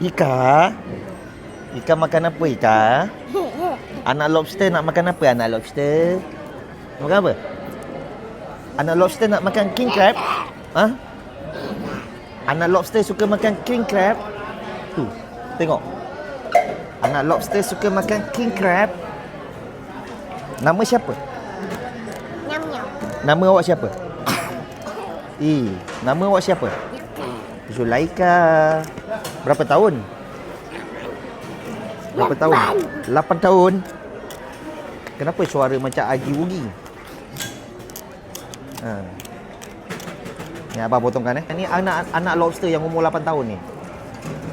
Ika. Ika makan apa, Ika? Anak lobster nak makan apa, anak lobster? Makan apa? Anak lobster nak makan king crab? Ha? Anak lobster suka makan king crab? Tu, tengok. Anak lobster suka makan king crab. Nama siapa? Nyam-nyam. Nama awak siapa? Nama awak siapa? Zulaika. Berapa tahun? Berapa tahun? 8 tahun. Kenapa suara macam Agi Wugi? Ni abang potongkan Ni anak lobster yang umur 8 tahun ni.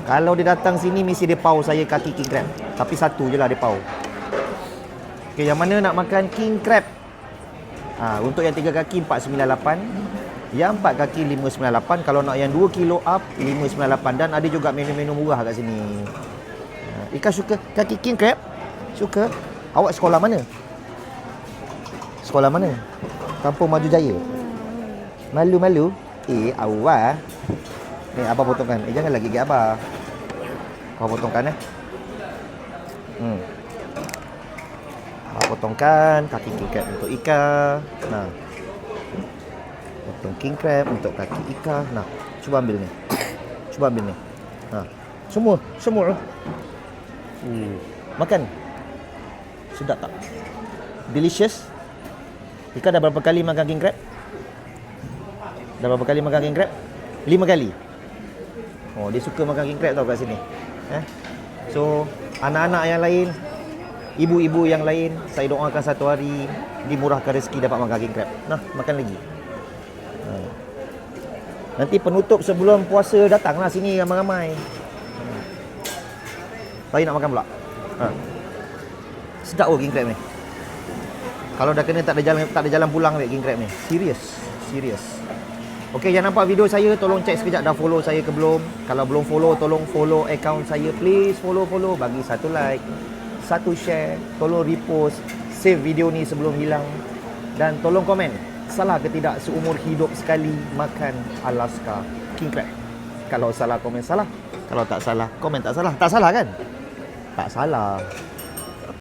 Kalau dia datang sini mesti dia pau saya kaki king crab. Tapi satu je lah dia pau. Okey, yang mana nak makan king crab? Untuk yang 3 kaki 498. Yang 4 kaki 598. Kalau nak yang 2 kilo up 598. Dan ada juga menu-menu murah kat sini. Ika suka kaki king crab? Suka? Awak sekolah mana? Sekolah mana? Kampung Maju Jaya? Malu-malu? Awak. Ni abang potongkan. Jangan lagi gigit abang. Abang potongkan Abang potongkan kaki king crab untuk Ika. Nah. Potong king crab untuk kaki Ika. Nah, cuba ambil ni. Cuba ambil ni. Semua. Makan. Sedap tak? Delicious. Ika dah berapa kali makan king crab? Dah berapa kali makan king crab? 5 kali. Oh, dia suka makan king crab tau kat sini. So, anak-anak yang lain, ibu-ibu yang lain, saya doakan satu hari dimurahkan rezeki dapat makan king crab. Nah, makan lagi. Nanti penutup sebelum puasa datanglah sini ramai-ramai. Saya nak makan pula. Sedap king crab ni. Kalau dah kena tak ada jalan pulang ambil king crab ni. Serius. Okey, yang nampak video saya tolong cek sekejap dah follow saya ke belum. Kalau belum follow, tolong follow akaun saya. Please follow. Bagi satu like, satu share. Tolong repost, save video ni sebelum hilang. Dan tolong komen, salah ke tidak seumur hidup sekali makan Alaska king crab? Kalau salah, komen salah. Kalau tak salah, komen tak salah. Tak salah kan? Tak salah.